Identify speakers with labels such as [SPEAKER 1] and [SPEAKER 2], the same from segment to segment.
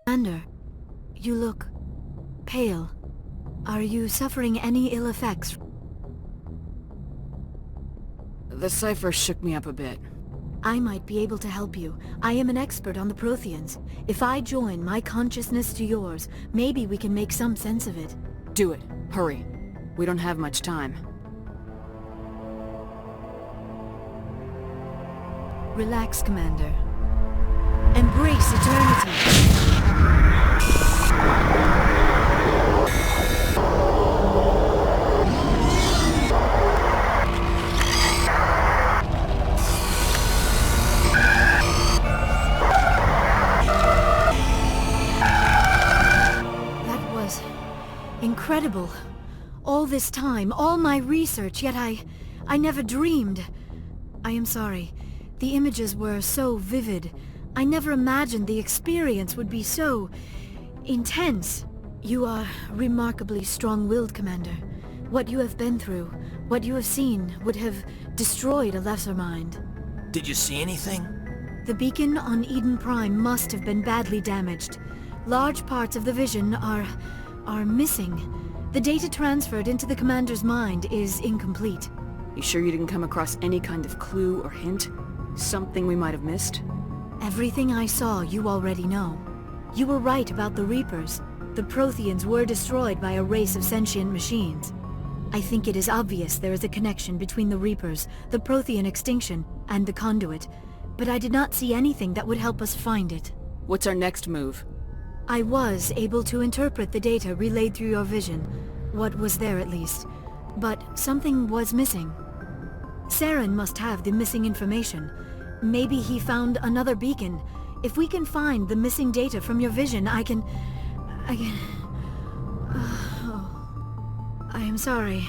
[SPEAKER 1] Commander, you look pale. Are you suffering any ill effects?
[SPEAKER 2] The cipher shook me up a bit.
[SPEAKER 1] I might be able to help you. I am an expert on the Protheans. If I join my consciousness to yours, maybe we can make some sense of it.
[SPEAKER 2] Do it. Hurry. We don't have much time.
[SPEAKER 1] Relax, Commander. Embrace eternity. Incredible. All this time, all my research, yet I never dreamed. I am sorry. The images were so vivid. I never imagined the experience would be so intense. You are remarkably strong-willed, Commander. What you have been through, what you have seen, would have destroyed a lesser mind.
[SPEAKER 3] Did you see anything?
[SPEAKER 1] The beacon on Eden Prime must have been badly damaged. Large parts of the vision are missing. The data transferred into the Commander's mind is incomplete.
[SPEAKER 2] You sure you didn't come across any kind of clue or hint? Something we might have missed?
[SPEAKER 1] Everything I saw you already know. You were right about the Reapers. The Protheans were destroyed by a race of sentient machines. I think it is obvious there is a connection between the Reapers, the Prothean extinction, and the Conduit, but I did not see anything that would help us find it.
[SPEAKER 2] What's our next move?
[SPEAKER 1] I was able to interpret the data relayed through your vision. What was there, at least. But something was missing. Saren must have the missing information. Maybe he found another beacon. If we can find the missing data from your vision, I can... Oh, I am sorry.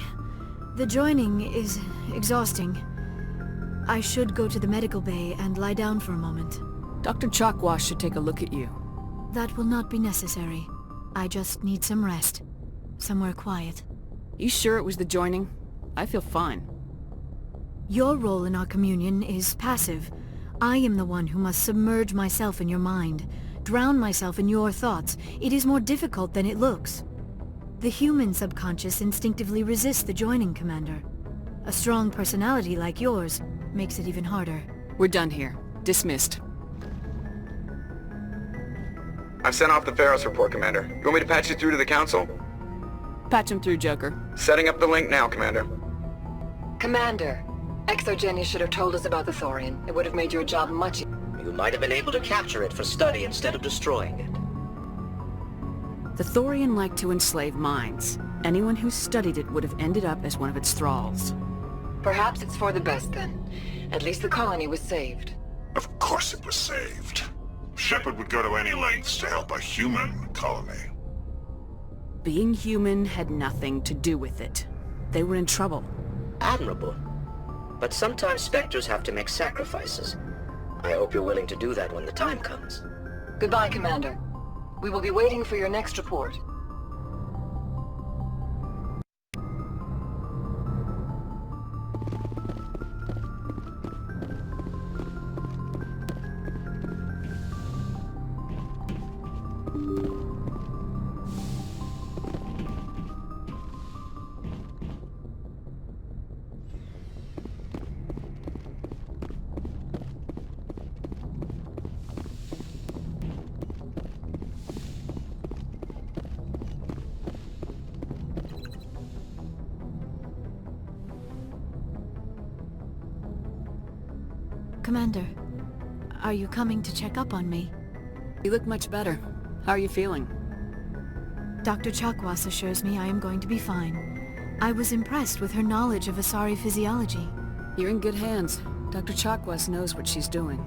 [SPEAKER 1] The joining is exhausting. I should go to the medical bay and lie down for a moment.
[SPEAKER 2] Dr. Chalkwash should take a look at you.
[SPEAKER 1] That will not be necessary. I just need some rest. Somewhere quiet.
[SPEAKER 2] You sure it was the joining? I feel fine.
[SPEAKER 1] Your role in our communion is passive. I am the one who must submerge myself in your mind, drown myself in your thoughts. It is more difficult than it looks. The human subconscious instinctively resists the joining, Commander. A strong personality like yours makes it even harder.
[SPEAKER 2] We're done here. Dismissed.
[SPEAKER 4] I've sent off the Feros report, Commander. You want me to patch you through to the Council?
[SPEAKER 2] Patch him through, Joker.
[SPEAKER 4] Setting up the link now, Commander.
[SPEAKER 5] Commander, Exogenius should have told us about the Thorian. It would have made your job much easier.
[SPEAKER 3] You might have been able to capture it for study instead of destroying it.
[SPEAKER 2] The Thorian liked to enslave minds. Anyone who studied it would have ended up as one of its thralls.
[SPEAKER 5] Perhaps it's for the best then. At least the colony was saved.
[SPEAKER 6] Of course it was saved. Shepard would go to any lengths to help a human colony.
[SPEAKER 2] Being human had nothing to do with it. They were in trouble.
[SPEAKER 3] Admirable. But sometimes Spectres have to make sacrifices. I hope you're willing to do that when the time comes.
[SPEAKER 5] Goodbye, Commander. We will be waiting for your next report.
[SPEAKER 1] Commander, are you coming to check up on me?
[SPEAKER 2] You look much better. How are you feeling?
[SPEAKER 1] Dr. Chakwas assures me I am going to be fine. I was impressed with her knowledge of Asari physiology.
[SPEAKER 2] You're in good hands. Dr. Chakwas knows what she's doing.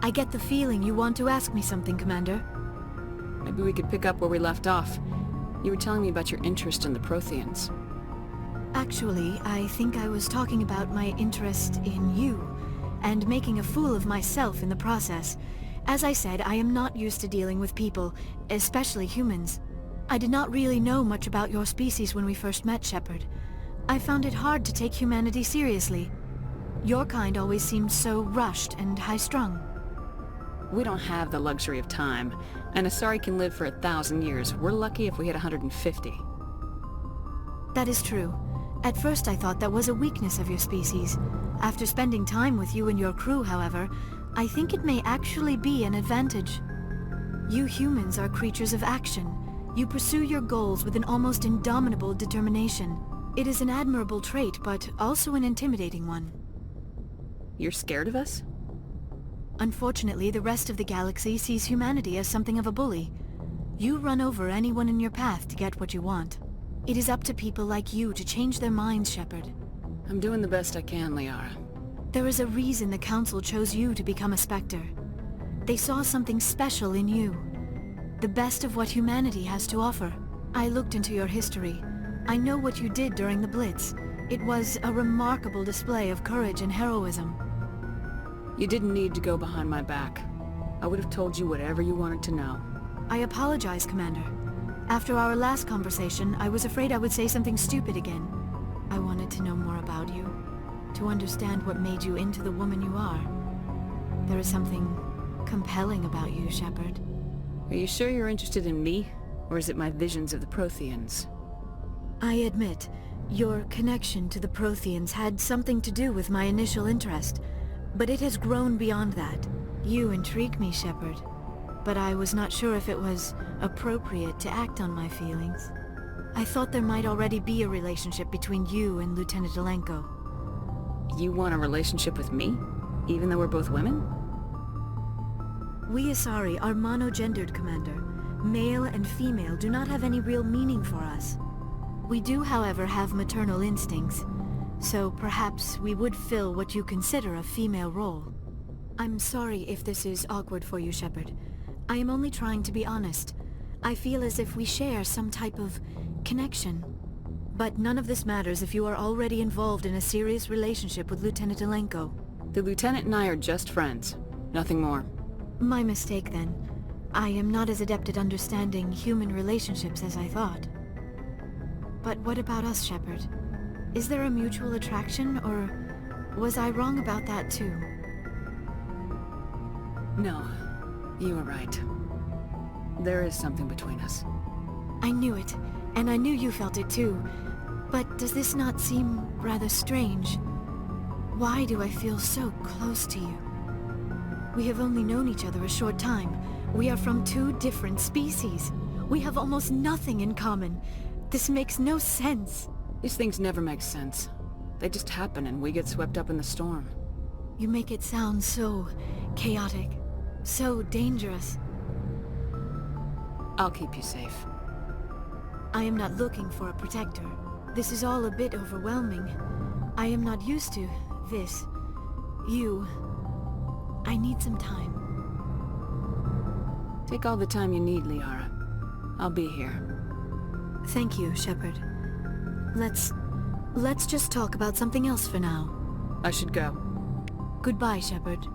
[SPEAKER 1] I get the feeling you want to ask me something, Commander.
[SPEAKER 2] Maybe we could pick up where we left off. You were telling me about your interest in the Protheans.
[SPEAKER 1] Actually, I think I was talking about my interest in you, and making a fool of myself in the process. As I said, I am not used to dealing with people, especially humans. I did not really know much about your species when we first met, Shepard. I found it hard to take humanity seriously. Your kind always seemed so rushed and high-strung.
[SPEAKER 2] We don't have the luxury of time, and Asari can live for 1,000 years. We're lucky if we hit 150.
[SPEAKER 1] That is true. At first I thought that was a weakness of your species. After spending time with you and your crew, however, I think it may actually be an advantage. You humans are creatures of action. You pursue your goals with an almost indomitable determination. It is an admirable trait, but also an intimidating one.
[SPEAKER 2] You're scared of us?
[SPEAKER 1] Unfortunately, the rest of the galaxy sees humanity as something of a bully. You run over anyone in your path to get what you want. It is up to people like you to change their minds, Shepard.
[SPEAKER 2] I'm doing the best I can, Liara.
[SPEAKER 1] There is a reason the Council chose you to become a Spectre. They saw something special in you. The best of what humanity has to offer. I looked into your history. I know what you did during the Blitz. It was a remarkable display of courage and heroism.
[SPEAKER 2] You didn't need to go behind my back. I would have told you whatever you wanted to know.
[SPEAKER 1] I apologize, Commander. After our last conversation, I was afraid I would say something stupid again. I wanted to know more about you, to understand what made you into the woman you are. There is something compelling about you, Shepard.
[SPEAKER 2] Are you sure you're interested in me, or is it my visions of the Protheans?
[SPEAKER 1] I admit, your connection to the Protheans had something to do with my initial interest, but it has grown beyond that. You intrigue me, Shepard, but I was not sure if it was appropriate to act on my feelings. I thought there might already be a relationship between you and Lieutenant Alenko.
[SPEAKER 2] You want a relationship with me, even though we're both women?
[SPEAKER 1] We Asari are monogendered, Commander. Male and female do not have any real meaning for us. We do, however, have maternal instincts, so perhaps we would fill what you consider a female role. I'm sorry if this is awkward for you, Shepard. I am only trying to be honest. I feel as if we share some type of connection. But none of this matters if you are already involved in a serious relationship with Lieutenant Alenko.
[SPEAKER 2] The Lieutenant and I are just friends. Nothing more.
[SPEAKER 1] My mistake, then. I am not as adept at understanding human relationships as I thought. But what about us, Shepard? Is there a mutual attraction, or was I wrong about that too?
[SPEAKER 2] No, you were right. There is something between us.
[SPEAKER 1] I knew it, and I knew you felt it too. But does this not seem rather strange? Why do I feel so close to you? We have only known each other a short time. We are from two different species. We have almost nothing in common. This makes no sense.
[SPEAKER 2] These things never make sense. They just happen and we get swept up in the storm.
[SPEAKER 1] You make it sound so chaotic, so dangerous.
[SPEAKER 2] I'll keep you safe.
[SPEAKER 1] I am not looking for a protector. This is all a bit overwhelming. I am not used to this. You. I need some time.
[SPEAKER 2] Take all the time you need, Liara. I'll be here.
[SPEAKER 1] Thank you, Shepard. Let's just talk about something else for now.
[SPEAKER 2] I should go.
[SPEAKER 1] Goodbye, Shepard.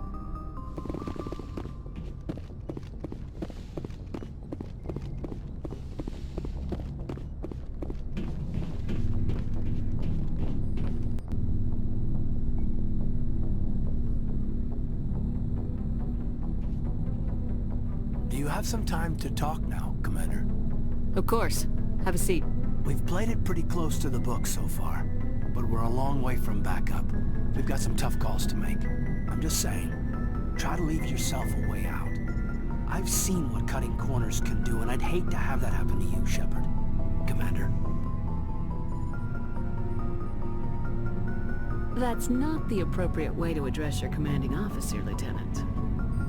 [SPEAKER 7] Do you have some time to talk now, Commander?
[SPEAKER 2] Of course. Have a seat.
[SPEAKER 7] We've played it pretty close to the book so far, but we're a long way from backup. We've got some tough calls to make. I'm just saying, try to leave yourself a way out. I've seen what cutting corners can do, and I'd hate to have that happen to you, Shepard. Commander.
[SPEAKER 2] That's not the appropriate way to address your commanding officer, Lieutenant.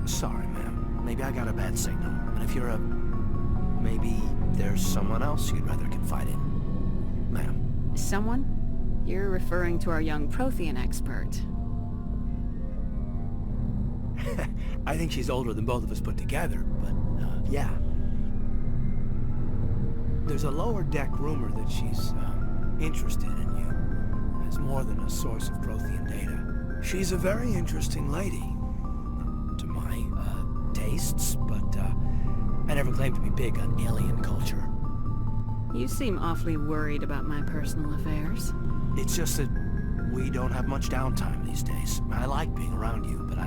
[SPEAKER 7] Sorry, ma'am. Maybe I got a bad signal. And if you're a... maybe there's someone else you'd rather confide in. Ma'am.
[SPEAKER 2] Someone? You're referring to our young Prothean expert.
[SPEAKER 7] I think she's older than both of us put together, but, yeah. There's a lower deck rumor that she's, interested in you, as more than a source of Prothean data. She's a very interesting lady, to my, tastes, but, I never claimed to be big on alien culture.
[SPEAKER 2] You seem awfully worried about my personal affairs.
[SPEAKER 7] It's just that we don't have much downtime these days. I like being around you, but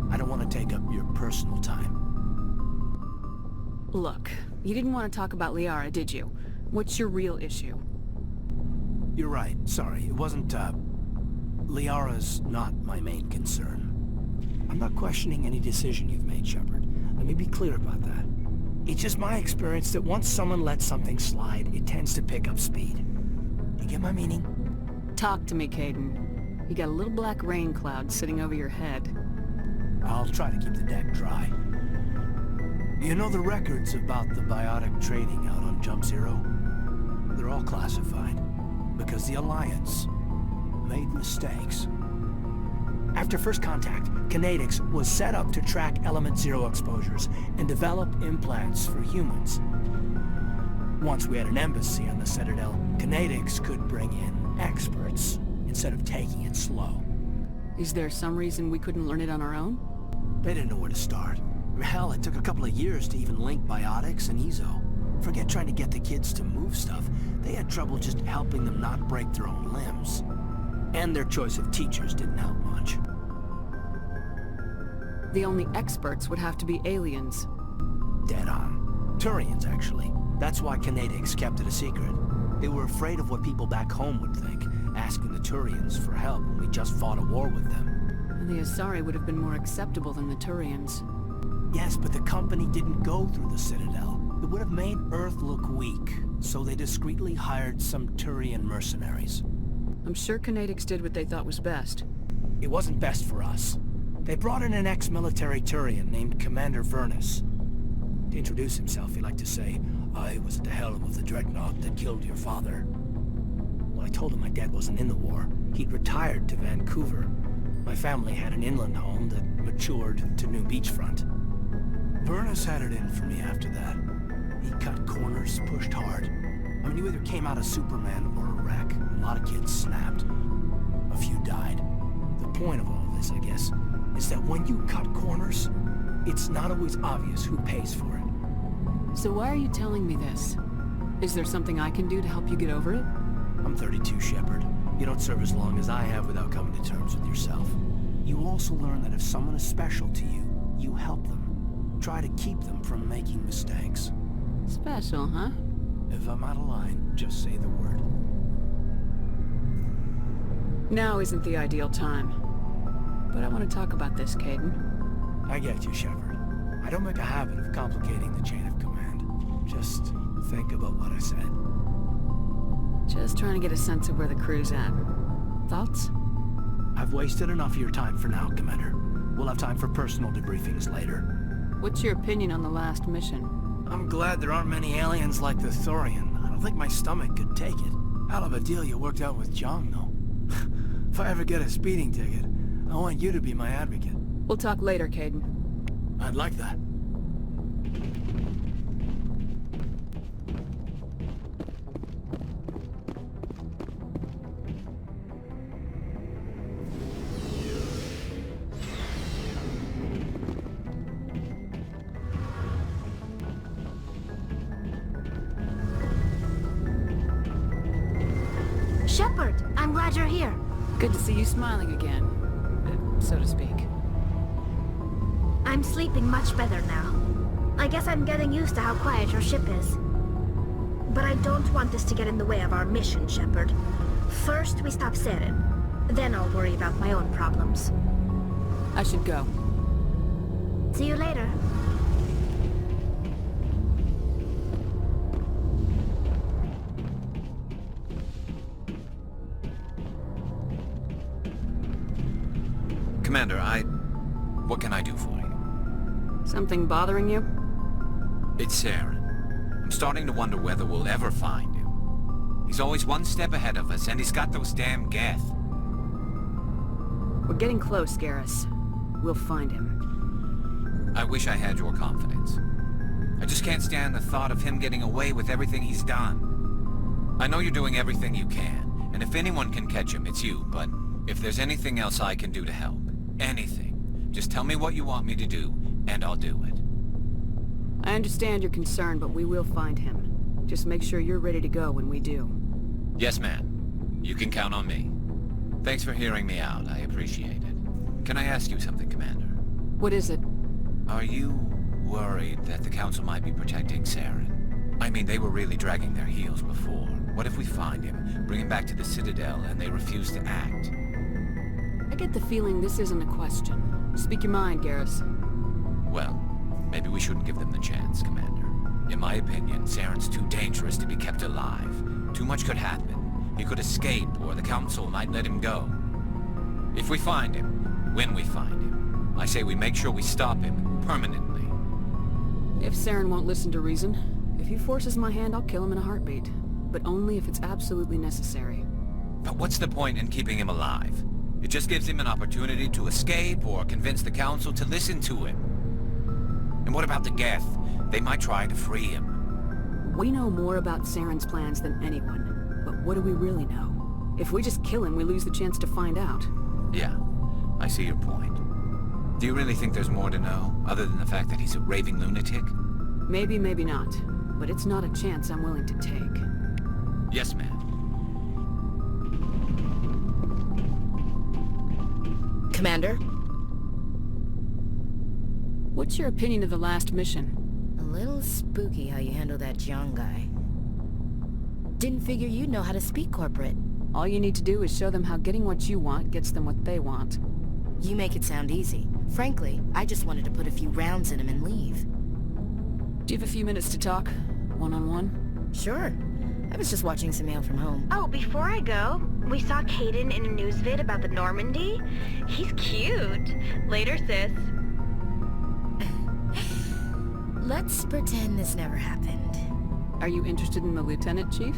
[SPEAKER 7] I don't want to take up your personal time.
[SPEAKER 2] Look, you didn't want to talk about Liara, did you? What's your real issue?
[SPEAKER 7] You're right. Sorry. It wasn't, Liara's not my main concern. I'm not questioning any decision you've made, Shepard. Let me be clear about that. It's just my experience that once someone lets something slide, it tends to pick up speed. You get my meaning?
[SPEAKER 2] Talk to me, Caden. You got a little black rain cloud sitting over your head.
[SPEAKER 7] I'll try to keep the deck dry. You know the records about the biotic trading out on Jump Zero? They're all classified, because the Alliance made mistakes. After first contact, Kinetics was set up to track Element Zero exposures and develop implants for humans. Once we had an embassy on the Citadel, Kinetics could bring in experts instead of taking it slow.
[SPEAKER 2] Is there some reason we couldn't learn it on our own?
[SPEAKER 7] They didn't know where to start. Hell, it took a couple of years to even link biotics and Ezo. Forget trying to get the kids to move stuff. They had trouble just helping them not break their own limbs. And their choice of teachers didn't help much.
[SPEAKER 2] The only experts would have to be aliens.
[SPEAKER 7] Dead on. Turians, actually. That's why Kinetics kept it a secret. They were afraid of what people back home would think, asking the Turians for help when we just fought a war with them.
[SPEAKER 2] And the Asari would have been more acceptable than the Turians.
[SPEAKER 7] Yes, but the company didn't go through the Citadel. It would have made Earth look weak, so they discreetly hired some Turian mercenaries.
[SPEAKER 2] I'm sure Kinetics did what they thought was best.
[SPEAKER 7] It wasn't best for us. They brought in an ex-military Turian named Commander Feros. To introduce himself, he liked to say, "I was at the helm of the dreadnought that killed your father." When I told him my dad wasn't in the war, he'd retired to Vancouver. My family had an inland home that matured to new beachfront. Feros had it in for me after that. He cut corners, pushed hard. I mean, you either came out a Superman or a wreck. A lot of kids snapped. A few died. The point of all this, I guess, is that when you cut corners, it's not always obvious who pays for it.
[SPEAKER 2] So why are you telling me this? Is there something I can do to help you get over it?
[SPEAKER 7] I'm 32, Shepard. You don't serve as long as I have without coming to terms with yourself. You also learn that if someone is special to you, you help them. Try to keep them from making mistakes.
[SPEAKER 2] Special, huh?
[SPEAKER 7] If I'm out of line, just say the word.
[SPEAKER 2] Now isn't the ideal time. But I want to talk about this, Caden.
[SPEAKER 7] I get you, Shepard. I don't make a habit of complicating the chain of command. Just think about what I said.
[SPEAKER 2] Just trying to get a sense of where the crew's at. Thoughts?
[SPEAKER 7] I've wasted enough of your time for now, Commander. We'll have time for personal debriefings later.
[SPEAKER 2] What's your opinion on the last mission?
[SPEAKER 7] I'm glad there aren't many aliens like the Thorian. I don't think my stomach could take it. Hell of a deal you worked out with John, though. If I ever get a speeding ticket, I want you to be my advocate.
[SPEAKER 2] We'll talk later, Caden.
[SPEAKER 7] I'd like that.
[SPEAKER 1] Shepard, I'm glad you're here.
[SPEAKER 2] Good to see you smiling again, so to speak.
[SPEAKER 1] I'm sleeping much better now. I guess I'm getting used to how quiet your ship is. But I don't want this to get in the way of our mission, Shepard. First, we stop Saren. Then I'll worry about my own problems.
[SPEAKER 2] I should go.
[SPEAKER 1] See you later.
[SPEAKER 8] Commander, what can I do for you?
[SPEAKER 2] Something bothering you?
[SPEAKER 8] It's Saren. I'm starting to wonder whether we'll ever find him. He's always one step ahead of us, and he's got those damn Geth.
[SPEAKER 2] We're getting close, Garrus. We'll find him.
[SPEAKER 8] I wish I had your confidence. I just can't stand the thought of him getting away with everything he's done. I know you're doing everything you can, and if anyone can catch him, it's you, but if there's anything else I can do to help, anything, just tell me what you want me to do, and I'll do it.
[SPEAKER 2] I understand your concern, but we will find him. Just make sure you're ready to go when we do.
[SPEAKER 8] Yes, ma'am. You can count on me. Thanks for hearing me out. I appreciate it. Can I ask you something, Commander?
[SPEAKER 2] What is it?
[SPEAKER 8] Are you worried that the Council might be protecting Saren? I mean, they were really dragging their heels before. What if we find him, bring him back to the Citadel, and they refuse to act?
[SPEAKER 2] I get the feeling this isn't a question. Speak your mind, Garrus.
[SPEAKER 8] Well, maybe we shouldn't give them the chance, Commander. In my opinion, Saren's too dangerous to be kept alive. Too much could happen. He could escape, or the Council might let him go. If we find him, when we find him, I say we make sure we stop him, permanently.
[SPEAKER 2] If Saren won't listen to reason, if he forces my hand, I'll kill him in a heartbeat. But only if it's absolutely necessary.
[SPEAKER 8] But what's the point in keeping him alive? It just gives him an opportunity to escape or convince the Council to listen to him. And what about the Geth? They might try to free him.
[SPEAKER 2] We know more about Saren's plans than anyone. But what do we really know? If we just kill him, we lose the chance to find out.
[SPEAKER 8] Yeah, I see your point. Do you really think there's more to know, other than the fact that he's a raving lunatic?
[SPEAKER 2] Maybe, maybe not. But it's not a chance I'm willing to take.
[SPEAKER 8] Yes, ma'am.
[SPEAKER 9] Commander?
[SPEAKER 2] What's your opinion of the last mission?
[SPEAKER 9] A little spooky how you handle that Jiang guy. Didn't figure you'd know how to speak corporate.
[SPEAKER 2] All you need to do is show them how getting what you want gets them what they want.
[SPEAKER 9] You make it sound easy. Frankly, I just wanted to put a few rounds in him and leave.
[SPEAKER 2] Do you have a few minutes to talk? One-on-one?
[SPEAKER 9] Sure. I was just watching some mail from home.
[SPEAKER 10] Oh, before I go, we saw Caden in a news vid about the Normandy. He's cute. Later, sis.
[SPEAKER 9] Let's pretend this never happened.
[SPEAKER 2] Are you interested in the Lieutenant, Chief?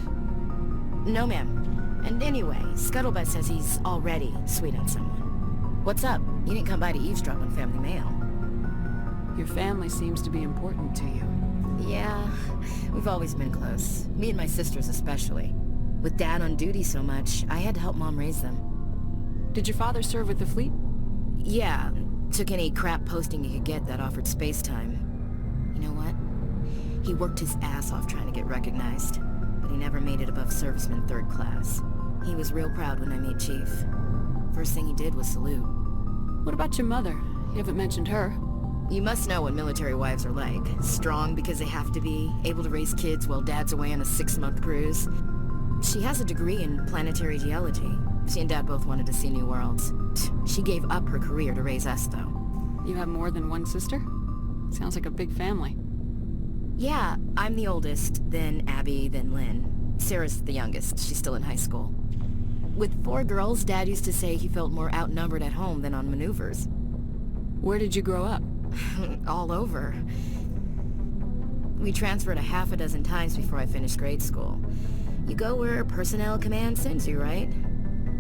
[SPEAKER 9] No, ma'am. And anyway, Scuttlebutt says he's already sweet on someone. What's up? You didn't come by to eavesdrop on family mail.
[SPEAKER 2] Your family seems to be important to you.
[SPEAKER 9] Yeah, we've always been close. Me and my sisters especially. With Dad on duty so much, I had to help Mom raise them.
[SPEAKER 2] Did your father serve with the fleet?
[SPEAKER 9] Yeah, took any crap posting he could get that offered space time. You know what? He worked his ass off trying to get recognized, but he never made it above serviceman 3rd class. He was real proud when I met Chief. First thing he did was salute.
[SPEAKER 2] What about your mother? You haven't mentioned her.
[SPEAKER 9] You must know what military wives are like. Strong because they have to be, able to raise kids while Dad's away on a 6-month cruise. She has a degree in planetary geology. She and Dad both wanted to see new worlds. She gave up her career to raise us, though.
[SPEAKER 2] You have more than one sister? Sounds like a big family.
[SPEAKER 9] Yeah, I'm the oldest, then Abby, then Lynn. Sarah's the youngest. She's still in high school. With 4 girls, Dad used to say he felt more outnumbered at home than on maneuvers.
[SPEAKER 2] Where did you grow up?
[SPEAKER 9] All over. We transferred a half a dozen times before I finished grade school. You go where personnel command sends you, right?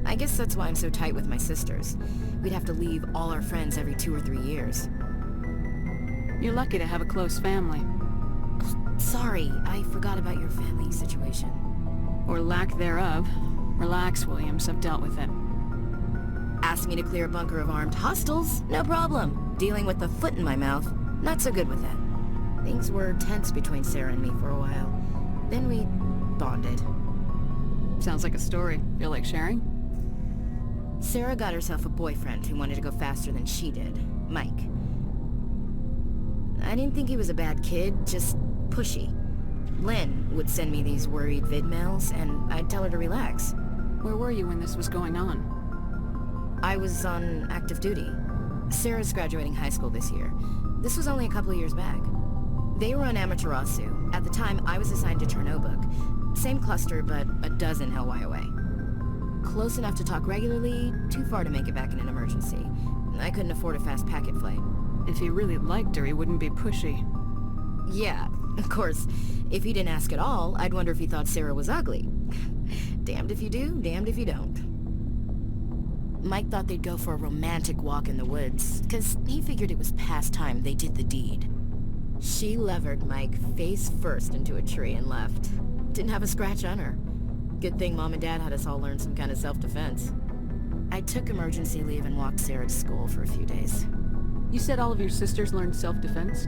[SPEAKER 9] I guess that's why I'm so tight with my sisters. We'd have to leave all our friends every 2 or 3 years.
[SPEAKER 2] You're lucky to have a close family.
[SPEAKER 9] Sorry, I forgot about your family situation.
[SPEAKER 2] Or lack thereof. Relax, Williams. I've dealt with it.
[SPEAKER 9] Asked me to clear a bunker of armed hostiles? No problem. Dealing with the foot in my mouth? Not so good with that. Things were tense between Sarah and me for a while. Then we bonded.
[SPEAKER 2] Sounds like a story. Feel like sharing?
[SPEAKER 9] Sarah got herself a boyfriend who wanted to go faster than she did. Mike. I didn't think he was a bad kid, just pushy. Lynn would send me these worried vid mails, and I'd tell her to relax.
[SPEAKER 2] Where were you when this was going on?
[SPEAKER 9] I was on active duty. Sarah's graduating high school this year. This was only a couple of years back. They were on Amaterasu. At the time, I was assigned to Chernobog. Same cluster, but a dozen LY away. Close enough to talk regularly, too far to make it back in an emergency. I couldn't afford a fast packet flight.
[SPEAKER 2] If he really liked her, he wouldn't be pushy.
[SPEAKER 9] Yeah, of course. If he didn't ask at all, I'd wonder if he thought Sarah was ugly. Damned if you do, damned if you don't. Mike thought they'd go for a romantic walk in the woods, because he figured it was past time they did the deed. She levered Mike face first into a tree and left. Didn't have a scratch on her. Good thing Mom and Dad had us all learn some kind of self-defense. I took emergency leave and walked Sarah to school for a few days.
[SPEAKER 2] You said all of your sisters learned self-defense?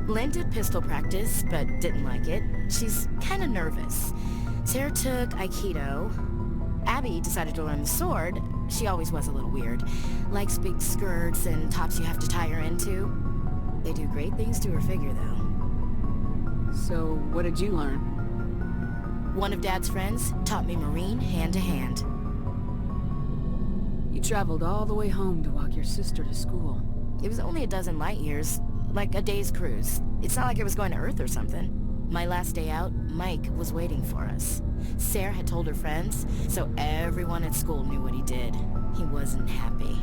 [SPEAKER 9] Lynn did pistol practice, but didn't like it. She's kind of nervous. Sarah took Aikido. Abby decided to learn the sword, She always was a little weird. Likes big skirts and tops you have to tie her into. They do great things to her figure, though.
[SPEAKER 2] So, what did you learn?
[SPEAKER 9] One of Dad's friends taught me Marine hand to hand.
[SPEAKER 2] You traveled all the way home to walk your sister to school.
[SPEAKER 9] It was only a dozen light years, like a day's cruise. It's not like I was going to Earth or something. My last day out, Mike was waiting for us. Sarah had told her friends, so everyone at school knew what he did. He wasn't happy.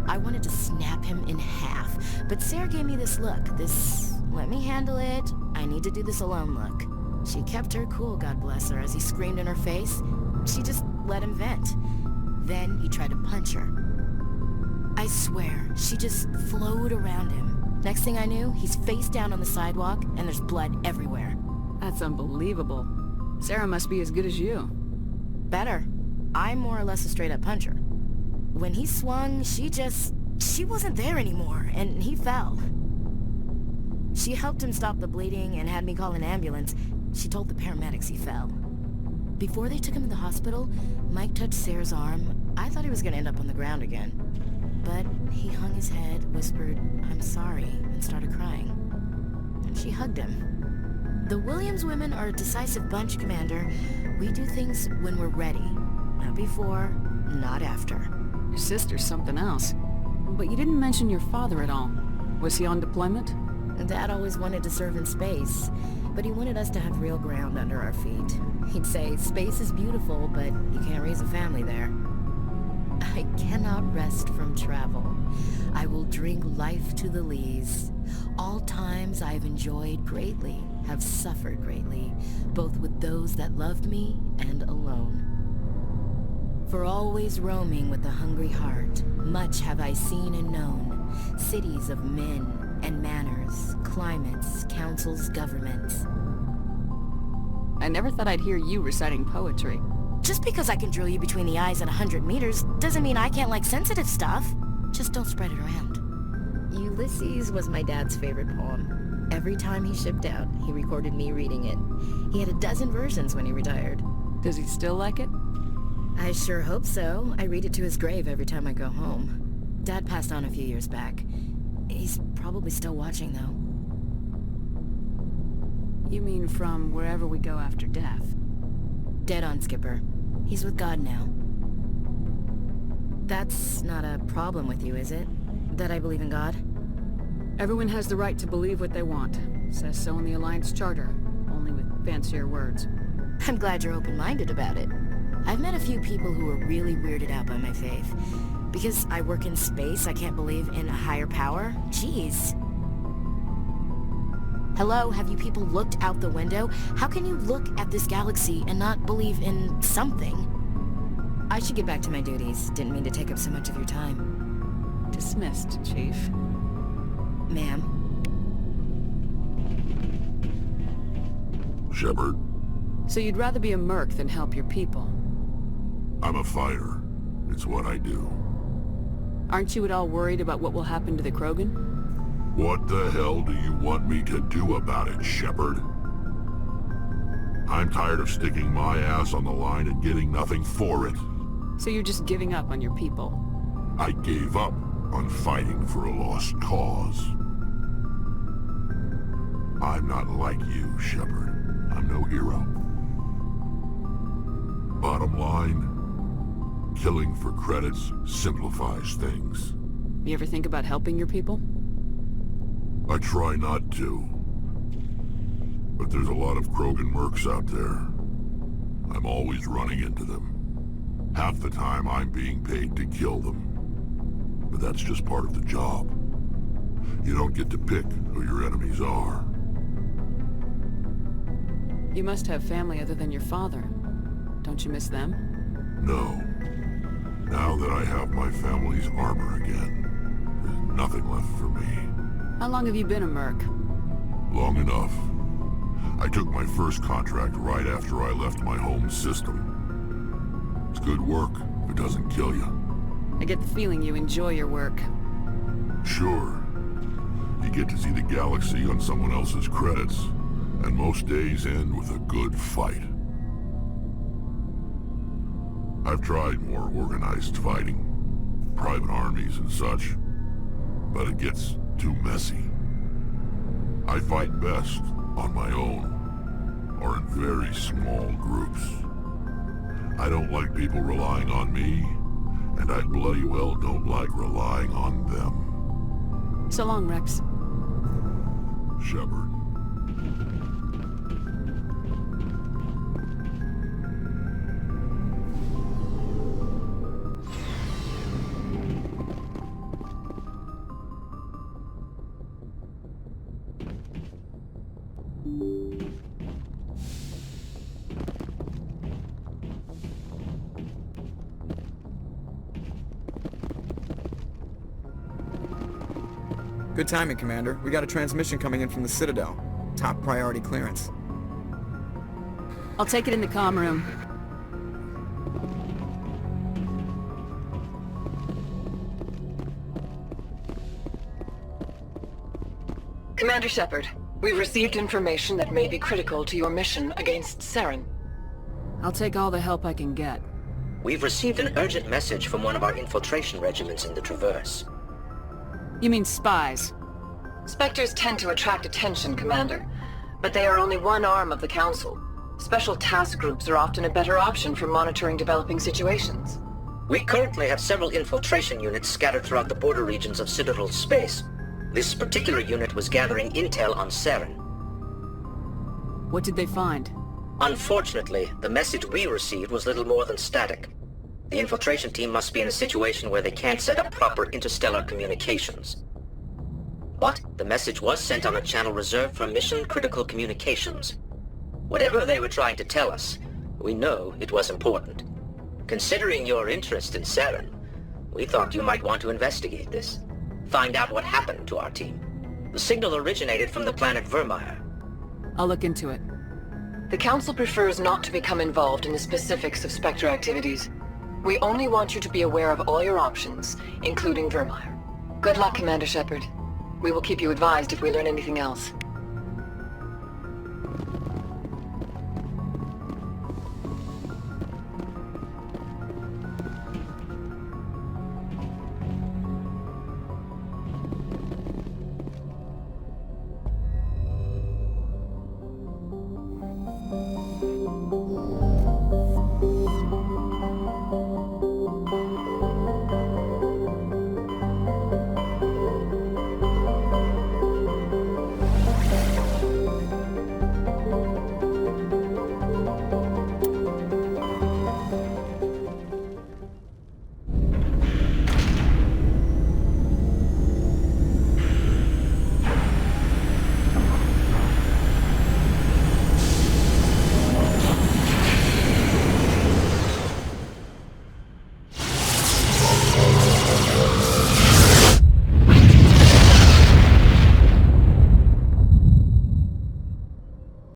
[SPEAKER 9] I wanted to snap him in half, but Sarah gave me this look, this let me handle it, I need to do this alone look. She kept her cool, God bless her, as he screamed in her face. She just let him vent. Then he tried to punch her. I swear, she just flowed around him. Next thing I knew, he's face down on the sidewalk, and there's blood everywhere.
[SPEAKER 2] That's unbelievable. Sarah must be as good as you.
[SPEAKER 9] Better. I'm more or less a straight-up puncher. When he swung, she wasn't there anymore, and he fell. She helped him stop the bleeding and had me call an ambulance. She told the paramedics he fell. Before they took him to the hospital, Mike touched Sarah's arm. I thought he was gonna end up on the ground again. But he hung his head, whispered, "I'm sorry," and started crying. And she hugged him. The Williams women are a decisive bunch, Commander. We do things when we're ready. Not before, not after.
[SPEAKER 2] Your sister's something else. But you didn't mention your father at all. Was he on deployment?
[SPEAKER 9] Dad always wanted to serve in space, but he wanted us to have real ground under our feet. He'd say, space is beautiful, but you can't raise a family there. I cannot rest from travel. I will drink life to the lees. All times I have enjoyed greatly, have suffered greatly, both with those that loved me and alone. For always roaming with a hungry heart, much have I seen and known, cities of men and manners, climates, councils, governments.
[SPEAKER 2] I never thought I'd hear you reciting poetry.
[SPEAKER 9] Just because I can drill you between the eyes at 100 meters doesn't mean I can't like sensitive stuff. Just don't spread it around. Ulysses was my dad's favorite poem. Every time he shipped out, he recorded me reading it. He had a dozen versions when he retired.
[SPEAKER 2] Does he still like it?
[SPEAKER 9] I sure hope so. I read it to his grave every time I go home. Dad passed on a few years back. He's probably still watching, though.
[SPEAKER 2] You mean from wherever we go after death?
[SPEAKER 9] Dead on, Skipper. He's with God now. That's not a problem with you, is it? That I believe in God?
[SPEAKER 2] Everyone has the right to believe what they want. Says so in the Alliance Charter, only with fancier words.
[SPEAKER 9] I'm glad you're open-minded about it. I've met a few people who are really weirded out by my faith. Because I work in space, I can't believe in a higher power? Jeez. Hello, have you people looked out the window? How can you look at this galaxy and not believe in something? I should get back to my duties. Didn't mean to take up so much of your time.
[SPEAKER 2] Dismissed, Chief.
[SPEAKER 9] Ma'am.
[SPEAKER 6] Shepard,
[SPEAKER 2] So you'd rather be a merc than help your people?
[SPEAKER 6] I'm a fighter. It's what I do.
[SPEAKER 2] Aren't you at all worried about what will happen to the Krogan?
[SPEAKER 6] What the hell do you want me to do about it, Shepard? I'm tired of sticking my ass on the line and getting nothing for it.
[SPEAKER 2] So you're just giving up on your people?
[SPEAKER 6] I gave up on fighting for a lost cause. I'm not like you, Shepard. I'm no hero. Bottom line, killing for credits simplifies things.
[SPEAKER 2] You ever think about helping your people?
[SPEAKER 6] I try not to. But there's a lot of Krogan mercs out there. I'm always running into them. Half the time I'm being paid to kill them. But that's just part of the job. You don't get to pick who your enemies are.
[SPEAKER 2] You must have family other than your father. Don't you miss them?
[SPEAKER 6] No. Now that I have my family's armor again, there's nothing left for me.
[SPEAKER 2] How long have you been a merc?
[SPEAKER 6] Long enough. I took my first contract right after I left my home system. It's good work if it doesn't kill you.
[SPEAKER 2] I get the feeling you enjoy your work.
[SPEAKER 6] Sure. You get to see the galaxy on someone else's credits, and most days end with a good fight. I've tried more organized fighting. private armies and such, but it gets too messy. I fight best on my own, or in very small groups. I don't like people relying on me, and I bloody well don't like relying on them.
[SPEAKER 2] So long, Rex.
[SPEAKER 6] Shepard.
[SPEAKER 11] Good timing, Commander. We got a transmission coming in from the Citadel. Top priority clearance.
[SPEAKER 2] I'll take it in the comm room.
[SPEAKER 5] Commander Shepard, we've received information that may be critical to your mission against Saren.
[SPEAKER 2] I'll take all the help I can get.
[SPEAKER 3] We've received an urgent message from one of our infiltration regiments in the Traverse.
[SPEAKER 2] You mean spies?
[SPEAKER 5] Spectres tend to attract attention, Commander, but they are only one arm of the Council. Special task groups are often a better option for monitoring developing situations.
[SPEAKER 3] We currently have several infiltration units scattered throughout the border regions of Citadel space. This particular unit was gathering intel on Saren.
[SPEAKER 2] What did they find?
[SPEAKER 3] Unfortunately, the message we received was little more than static. The infiltration team must be in a situation where they can't set up proper interstellar communications. But the message was sent on a channel reserved for mission-critical communications. Whatever they were trying to tell us, we know it was important. Considering your interest in Saren, we thought you might want to investigate this. Find out what happened to our team. The signal originated from the planet Vermeer.
[SPEAKER 2] I'll look into it.
[SPEAKER 5] The Council prefers not to become involved in the specifics of Spectre activities. We only want you to be aware of all your options, including Vermeer. Good luck, Commander Shepard. We will keep you advised if we learn anything else.